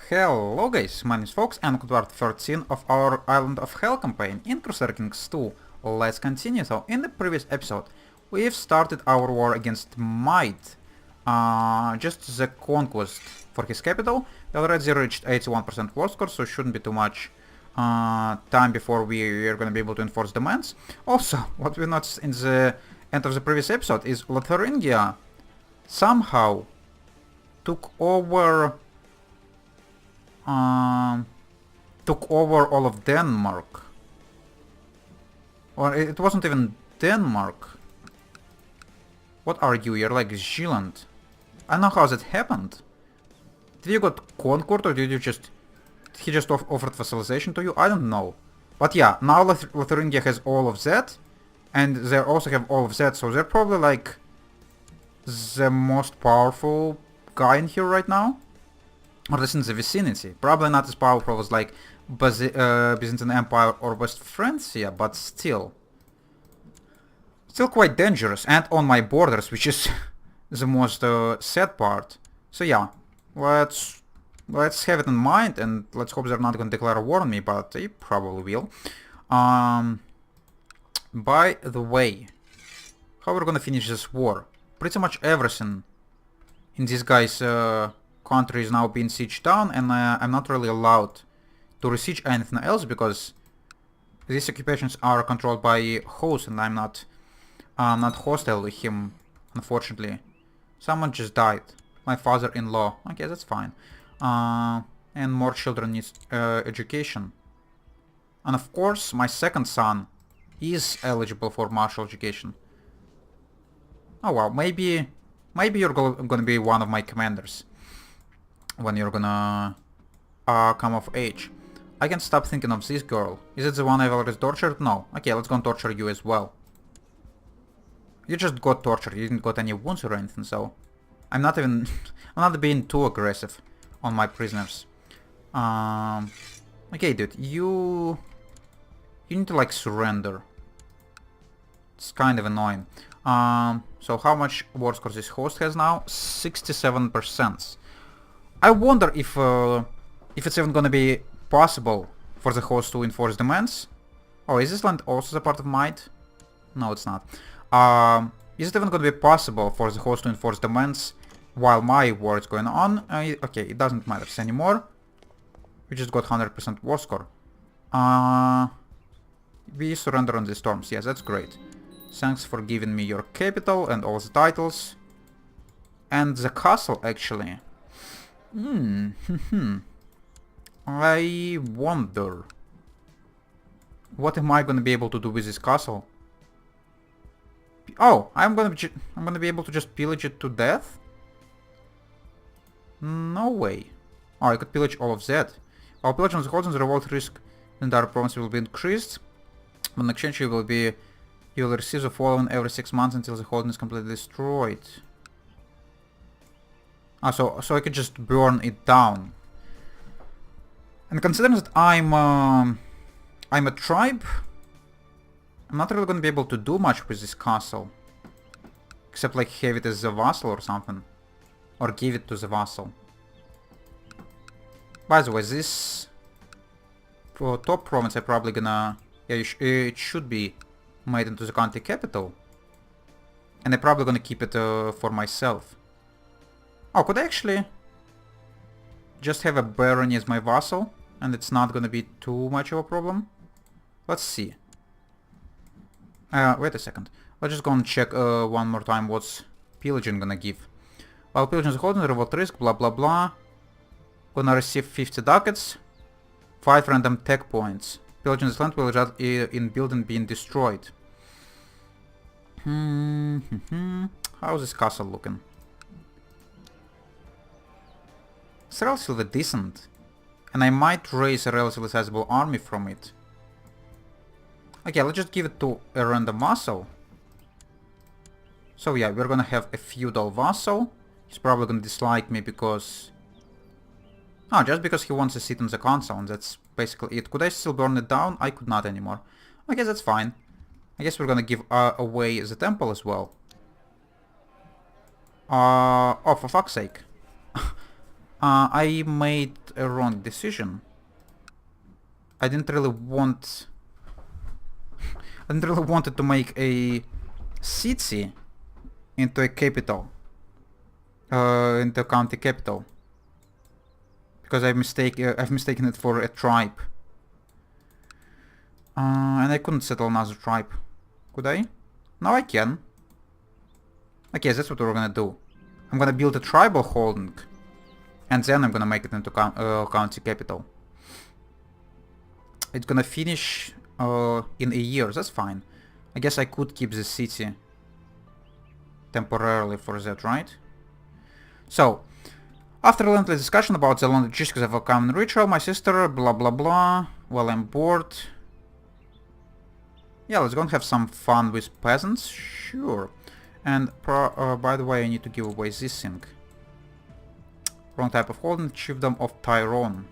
Hello guys, my name is Fox and welcome to part 13 of our Island of Hell campaign in Crusader Kings 2. Let's continue. So in the previous episode we've started our war against Might. Just the conquest for his capital. We already reached 81% war score, so it shouldn't be too much time before we are going to be able to enforce demands. Also, what we noticed in the end of the previous episode is Lotharingia somehow took over all of Denmark. Or it wasn't even Denmark. What are you? You're like Zealand. I don't know how that happened. Did you got conquered or did you just... he just offered vassalization to you? I don't know. But yeah, now Lotharingia has all of that. And they also have all of that, so they're probably like the most powerful guy in here right now. Or at least in the vicinity. Probably not as powerful as like Byzantine Empire or West Francia, but still. Still quite dangerous. And on my borders, which is the most sad part. So yeah, let's have it in mind and let's hope they're not going to declare a war on me, but they probably will. By the way, how we're gonna finish this war? Pretty much everything in this guy's country is now being sieged down, and I'm not really allowed to resiege anything else because these occupations are controlled by host, and I'm not hostile with him, unfortunately. Someone just died. My father-in-law. Okay, that's fine. And more children need education. And of course, my second son is eligible for martial education. Oh wow, maybe you're gonna be one of my commanders when you're gonna come of age. I can't stop thinking of this girl. Is it the one I've already tortured? No. Okay, let's go and torture you as well. You just got tortured, you didn't got any wounds or anything, so... I'm not even... I'm not being too aggressive on my prisoners. Okay, dude, you need to like surrender. It's kind of annoying. So how much war scores this host has now? 67%. I wonder if it's even gonna be possible for the host to enforce demands. Oh, is this land also the part of Might? No, it's not. Is it even gonna be possible for the host to enforce demands while my war is going on? Okay, it doesn't matter anymore. We just got 100% war score. We surrender on the storms. Yes, that's great. Thanks for giving me your capital and all the titles. And the castle, actually. I wonder... what am I gonna be able to do with this castle? Oh, I'm gonna be able to just pillage it to death? No way. Oh, I could pillage all of that. I'll pillage on the holds and the revolt risk in the entire province will be increased. But in exchange you will receive the following every 6 months until the holding is completely destroyed. Ah, so I could just burn it down. And considering that I'm a tribe, I'm not really gonna be able to do much with this castle. Except like have it as a vassal or something. Or give it to the vassal. By the way, this top province I'm probably gonna... yeah, it should be made into the county capital. And I'm probably gonna keep it for myself. Oh, could I actually just have a barony as my vassal? And it's not gonna be too much of a problem? Let's see. Wait a second. Let's just go and check one more time what's pillaging gonna give. While pillaging is holding, revolt risk, blah blah blah. Gonna receive 50 ducats, 5 random tech points. Pillaging this land will result in building being destroyed. How's this castle looking? It's relatively decent. And I might raise a relatively sizable army from it. Okay, let's just give it to a random vassal. So yeah, we're gonna have a feudal vassal. He's probably gonna dislike me because... oh, just because he wants a seat on the council, and that's basically it. Could I still burn it down? I could not anymore. Okay, that's fine. I guess we're gonna give away the temple as well. Oh, for fuck's sake. I made a wrong decision. I didn't really want... I didn't really wanted to make a city into a capital. Into a county capital. Because I've mistaken it for a tribe. And I couldn't settle another tribe. Could I? No, I can. Okay, that's what we're gonna do. I'm gonna build a tribal holding. And then I'm gonna make it into county capital. It's gonna finish in a year, that's fine. I guess I could keep the city temporarily for that, right? So, after a lengthy discussion about the logistics of a common ritual, my sister, blah blah blah, well, I'm bored. Yeah, let's go and have some fun with peasants, sure. And by the way, I need to give away this thing. Wrong type of holding, chiefdom of Tyrone.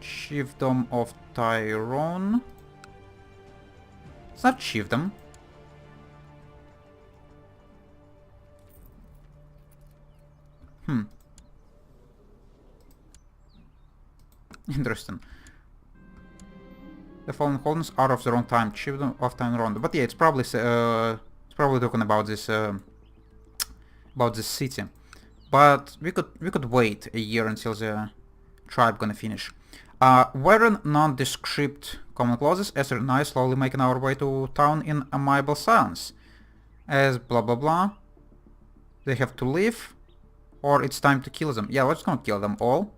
Chiefdom of Tyrone. It's not chiefdom. Interesting. The following holdings are of their own time. Chiefdom of Tyrone. But yeah, it's probably talking about this city. But we could wait a year until the tribe gonna finish. Wearing nondescript common clauses, Esther and I slowly making our way to town in amiable silence. As blah blah blah. They have to leave, or it's time to kill them. Yeah, let's go kill them all.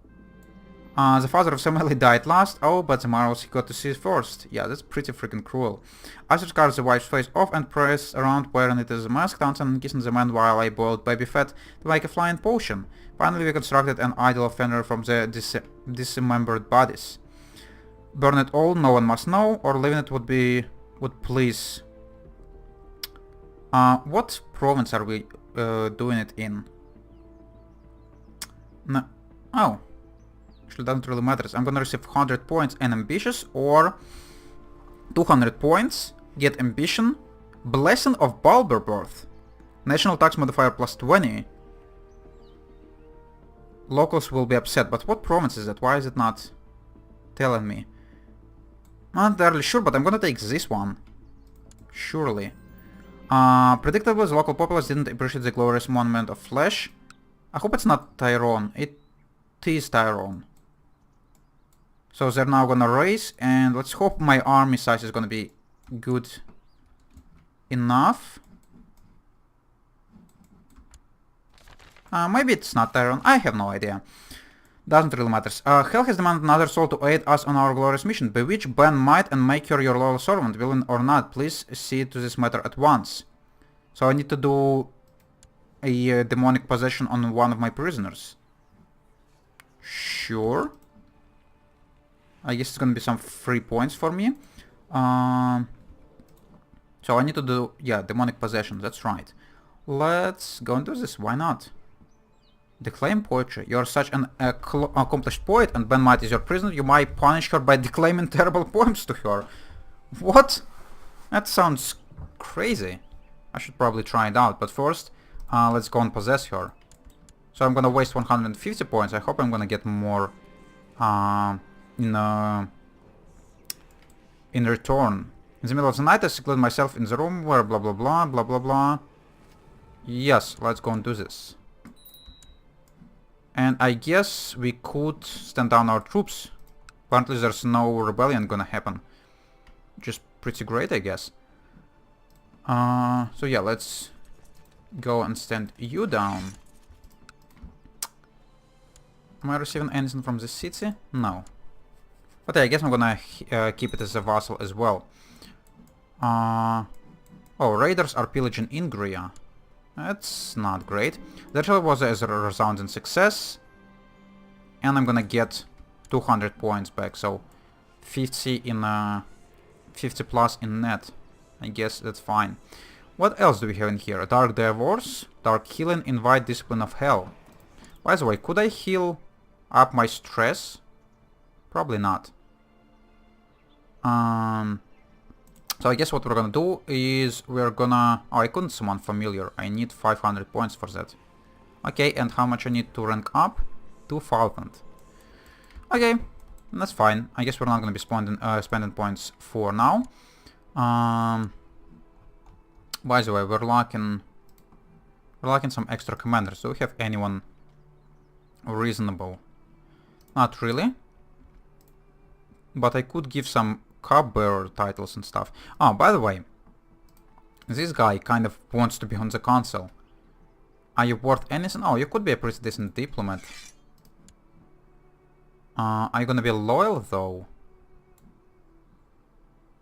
The father of Samuel died last. Oh, but the morals he got to see first. Yeah, that's pretty freaking cruel. Esther carves the wife's face off and prays around wearing it as a mask, dancing and kissing the man while I boiled baby fat to make a flying potion. Finally, we constructed an idol of Fenrir from the dismembered bodies. Burn it all, no one must know, or leaving it would please. What province are we doing it in? No. Oh. Actually, doesn't really matter. I'm gonna receive 100 points and ambitious, or 200 points, get ambition, blessing of Balberbirth, national tax modifier plus 20. Locals will be upset, but what province is that? Why is it not telling me? Not entirely sure, but I'm gonna take this one. Surely. Predictably, the local populace didn't appreciate the glorious monument of flesh. I hope it's not Tyrone. It is Tyrone. So they're now gonna race, and let's hope my army size is gonna be good enough. Maybe it's not Tyrone, I have no idea. Doesn't really matter. Hel has demanded another soul to aid us on our glorious mission. Bewitch, ban might, and make her your loyal servant, willing or not. Please see to this matter at once. So I need to do a demonic possession on one of my prisoners. Sure. I guess it's gonna be some free points for me. So I need to do, yeah, demonic possession, that's right. Let's go and do this, why not? Declaim poetry. You're such an accomplished poet, and Ben Might is your prisoner. You might punish her by declaiming terrible poems to her. What? That sounds crazy. I should probably try it out, but first, let's go and possess her. So I'm gonna waste 150 points. I hope I'm gonna get more in return. In the middle of the night, I secluded myself in the room where blah blah blah blah blah blah. Yes, let's go and do this. And I guess we could stand down our troops. Apparently there's no rebellion gonna happen. Which is pretty great, I guess. So yeah, let's go and stand you down. Am I receiving anything from this city? No. But yeah, I guess I'm gonna keep it as a vassal as well. Oh, raiders are pillaging Ingria. That's not great. The ritual was a resounding success. And I'm gonna get 200 points back, so 50 in 50 plus in net. I guess that's fine. What else do we have in here? Dark Divorce, Dark Healing, Invite Discipline of Hell. By the way, could I heal up my stress? Probably not. So I guess what we're gonna do is we're gonna... Oh, I couldn't summon familiar. I need 500 points for that. Okay, and how much I need to rank up? 2000. Okay, that's fine. I guess we're not gonna be spending points for now. By the way, we're lacking some extra commanders. Do we have anyone reasonable? Not really. But I could give some cupbearer titles and stuff. Oh, by the way, this guy kind of wants to be on the council. Are you worth anything? Oh, you could be a pretty decent diplomat. Are you gonna be loyal though?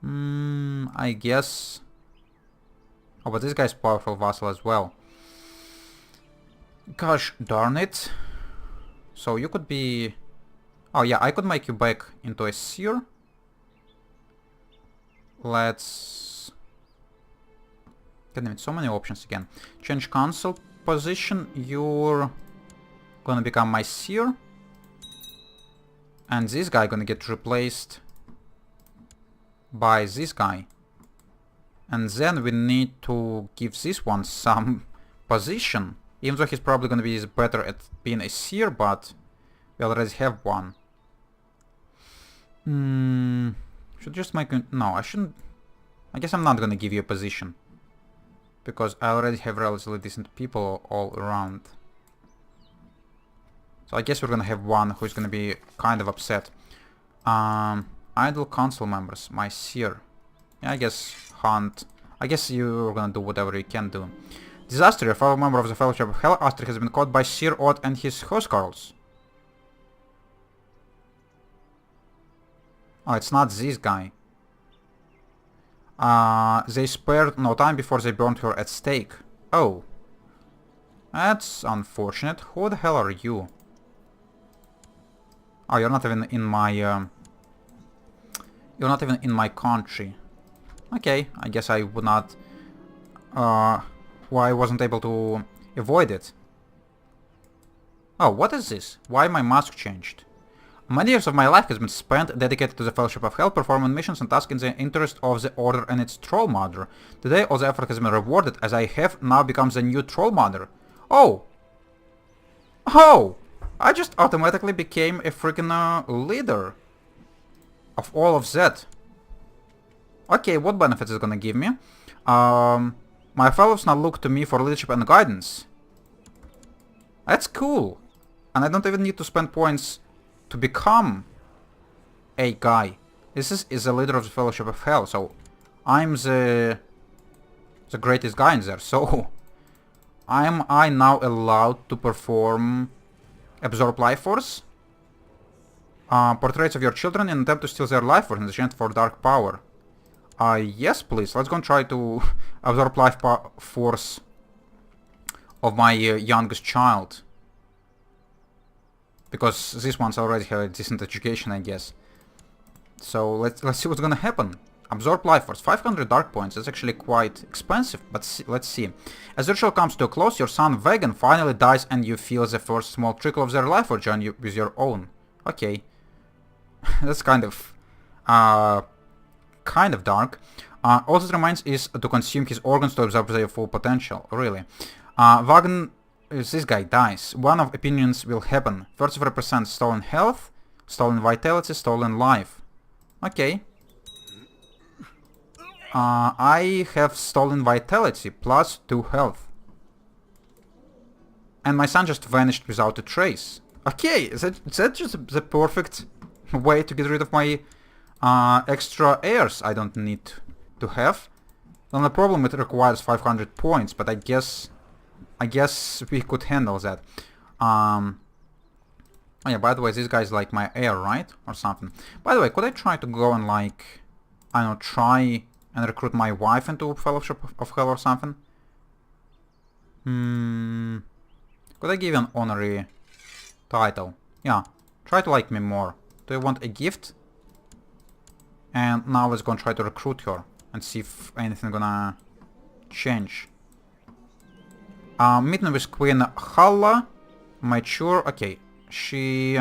I guess. Oh, but this guy's powerful vassal as well. Gosh darn it. So you could be... Oh yeah, I could make you back into a seer. Let's... God damn it, so many options again. Change council position. You're gonna become my seer. And this guy gonna get replaced by this guy. And then we need to give this one some position. Even though he's probably gonna be better at being a seer, but we already have one. Should just make a... No, I shouldn't... I guess I'm not gonna give you a position. Because I already have relatively decent people all around. So I guess we're gonna have one who's gonna be kind of upset. Idle council members, my seer. Yeah, I guess hunt. I guess you're gonna do whatever you can do. Disaster, a fellow member of the Fellowship of Hel, Astrid, has been caught by Sir Odd and his housecarls. Oh, it's not this guy. They spared no time before they burned her at stake. Oh. That's unfortunate. Who the hell are you? Oh, you're not even in my... You're not even in my country. Okay, I guess I would not... Why I wasn't able to avoid it. Oh, what is this? Why my mask changed? Many years of my life has been spent dedicated to the Fellowship of Hel, performing missions and tasks in the interest of the Order and its Troll Mother. Today all the effort has been rewarded, as I have now become the new Troll Mother. Oh! Oh! I just automatically became a freaking leader of all of that. Okay, what benefits is it gonna give me? My fellows now look to me for leadership and guidance. That's cool. And I don't even need to spend points to become a guy. This is a leader of the Fellowship of Hel, so I'm the greatest guy in there. So am I now allowed to perform absorb life force? Portraits of your children in an attempt to steal their life force in exchange for dark power. Yes, please. Let's go and try to absorb life force of my youngest child. Because these ones already have a decent education, I guess. So let's see what's gonna happen. Absorb life force. 500 dark points. That's actually quite expensive, but let's see. As the ritual comes to a close, your son Vegan finally dies and you feel the first small trickle of their life force join you with your own. Okay. That's kind of dark. All that remains is to consume his organs to absorb their full potential. Really. Wagen, this guy dies. One of opinions will happen. First represents stolen health, stolen vitality, stolen life. Okay. I have stolen vitality plus 2 health. And my son just vanished without a trace. Okay, is that just the perfect way to get rid of my extra heirs I don't need to have? The only problem, it requires 500 points, but I guess we could handle that. Oh yeah, by the way, this guy's like my heir, right? Or something. By the way, could I try to go and like, I don't know, try and recruit my wife into Fellowship of Hel or something? Could I give you an honorary title? Yeah, try to like me more. Do you want a gift? And now let's go and try to recruit her and see if anything gonna change. Meeting with Queen Halla. Mature. Okay, she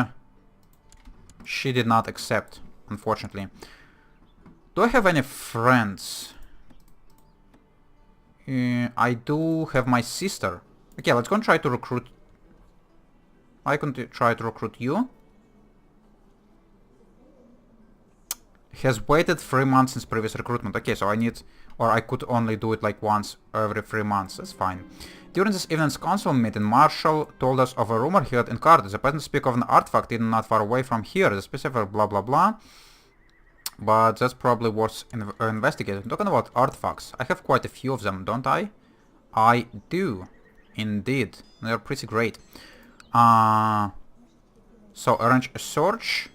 did not accept, unfortunately. Do I have any friends? I do have my sister. Okay, let's go and try to recruit I can try to recruit you. Has waited 3 months since previous recruitment. Okay, so I need... Or I could only do it like once every 3 months. That's fine. During this evening's council meeting, Marshall told us of a rumor he had encountered. The peasants speak of an artifact hidden not far away from here. The specific blah blah blah. But that's probably worth investigating. Talking about artifacts, I have quite a few of them, don't I? I do. Indeed. They're pretty great. So arrange a search.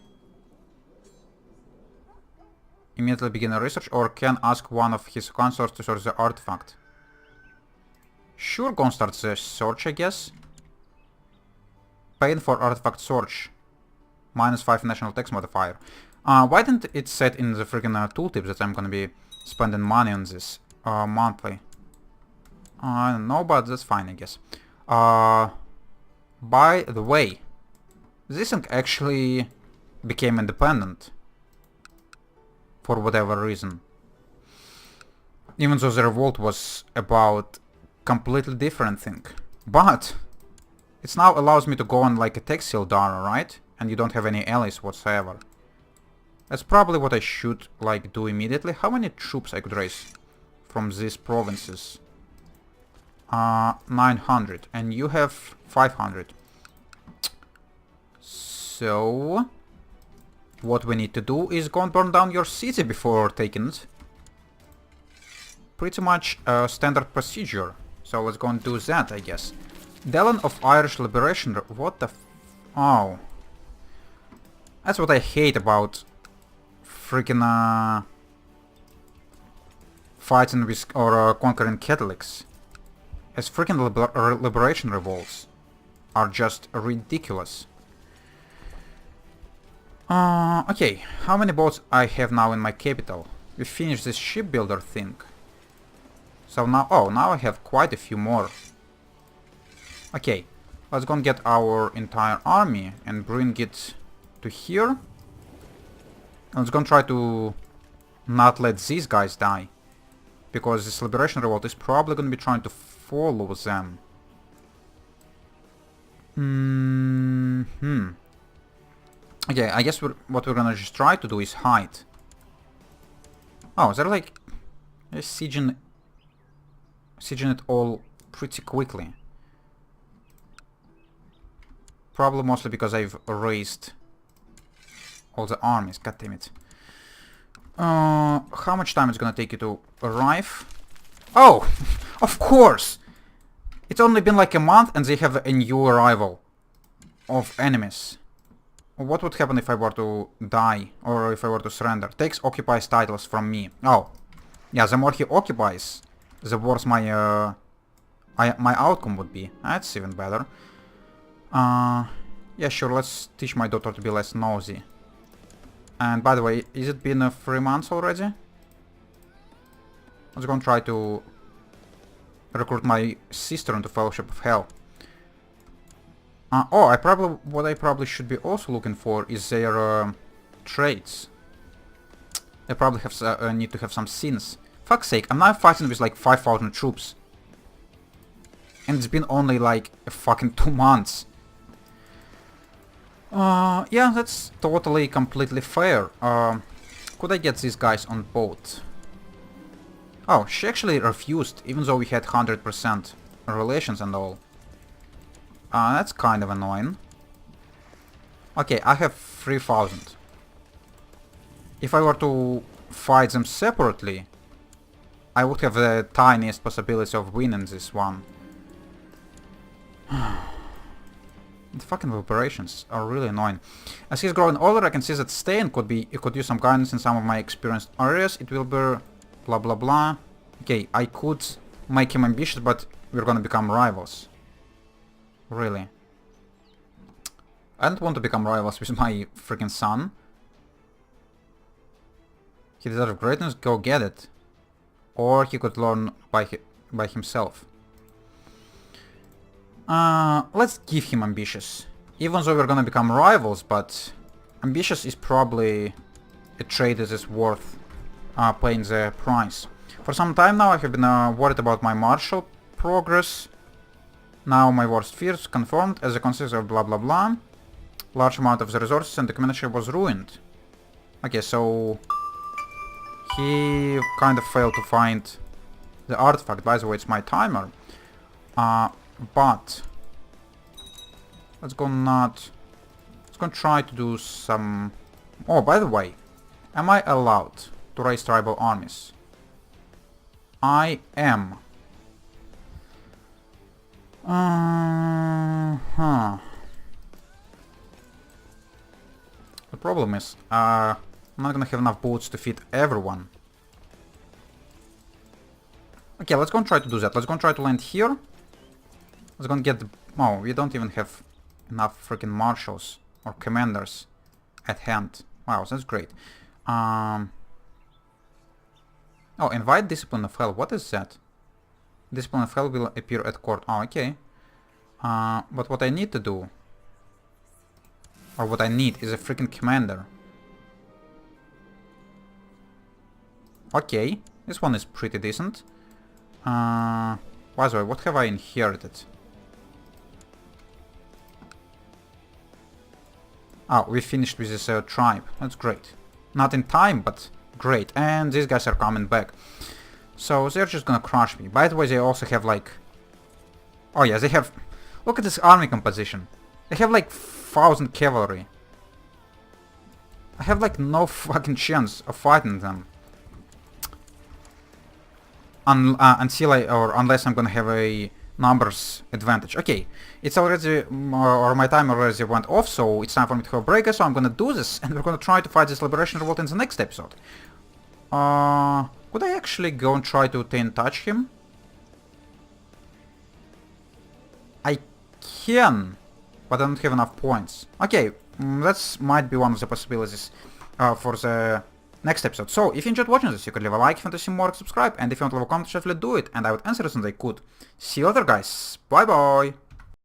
Immediately begin a research, or can ask one of his consorts to search the artifact. Sure, go and start the search, I guess. Paying for artifact search. -5 national tax modifier. Why didn't it set in the freaking tooltip that I'm gonna be spending money on this monthly? I don't know, but that's fine, I guess. By the way, this thing actually became independent. For whatever reason. Even though the revolt was about completely different thing. But it now allows me to go on like a Textile Dara, right? And you don't have any allies whatsoever. That's probably what I should like do immediately. How many troops I could raise from these provinces? 900. And you have 500. So what we need to do is go and burn down your city before taking it. Pretty much a standard procedure. So let's go and do that, I guess. Delon of Irish Liberation... What the oh. That's what I hate about freaking fighting with or conquering Catholics. As freaking liberation revolts are just ridiculous. Okay, how many boats I have now in my capital? We finished this shipbuilder thing. So now, oh, now I have quite a few more. Okay, let's go and get our entire army and bring it to here. And let's go and try to not let these guys die. Because this liberation revolt is probably going to be trying to follow them. Okay, I guess what we're gonna just try to do is hide. Oh, they're like sieging it all pretty quickly. Probably mostly because I've raised all the armies. God damn it. How much time it's gonna take you to arrive? Oh, of course! It's only been like a month and they have a new arrival of enemies. What would happen if I were to die, or if I were to surrender? Takes occupies titles from me. Oh, yeah. The more he occupies, the worse my my outcome would be. That's even better. Yeah, sure. Let's teach my daughter to be less nosy. And by the way, is it been 3 months already? Let's go and try to recruit my sister into Fellowship of Hel. Oh, what I probably should be also looking for is their traits. They probably have need to have some sins. Fuck's sake, I'm now fighting with like 5,000 troops. And it's been only like a fucking 2 months. Yeah, that's totally, completely fair. Could I get these guys on boat? Oh, she actually refused, even though we had 100% relations and all. That's kind of annoying. Okay, I have 3,000. If I were to fight them separately, I would have the tiniest possibility of winning this one. The fucking operations are really annoying. As he's growing older, I can see that Stain could use some guidance in some of my experienced areas. It will be blah blah blah. Okay, I could make him ambitious, but we're gonna become rivals. Really. I don't want to become rivals with my freaking son. He deserves greatness, go get it. Or he could learn by himself. Let's give him ambitious. Even though we're gonna become rivals, but ambitious is probably a trade that is worth paying the price. For some time now I have been worried about my martial progress. Now my worst fears confirmed as a consequence of blah blah blah. Large amount of the resources and the community was ruined. Okay, so he kind of failed to find the artifact. By the way, it's my timer. But let's go try to do some... Oh, by the way, am I allowed to raise tribal armies? I am. The problem is, I'm not gonna have enough boats to feed everyone. Okay, let's go and try to do that. Let's go and try to land here. Let's go and get the... Oh, we don't even have enough freaking marshals or commanders at hand. Wow, that's great. Oh, invite Discipline of Hell. What is that? Discipline of Hell will appear at court. Oh, okay. But what I need to do... Or what I need is a freaking commander. Okay, this one is pretty decent. By the way, what have I inherited? Oh, we finished with this tribe. That's great. Not in time, but great. And these guys are coming back. So they're just gonna crush me. By the way, they also have like... Oh yeah, they have... Look at this army composition. They have like 1,000 cavalry. I have like no fucking chance of fighting them. Unless I'm gonna have a numbers advantage. Okay, it's already, or my time already went off, so it's time for me to have a break, so I'm gonna do this, and we're gonna try to fight this liberation revolt in the next episode. Could I actually go and try to touch him? I can, but I don't have enough points. Okay, that might be one of the possibilities for the next episode. So, if you enjoyed watching this, you could leave a like if you want to see more, subscribe, and if you want to leave a comment, definitely do it, and I would answer as soon as I could. See you later, guys. Bye bye.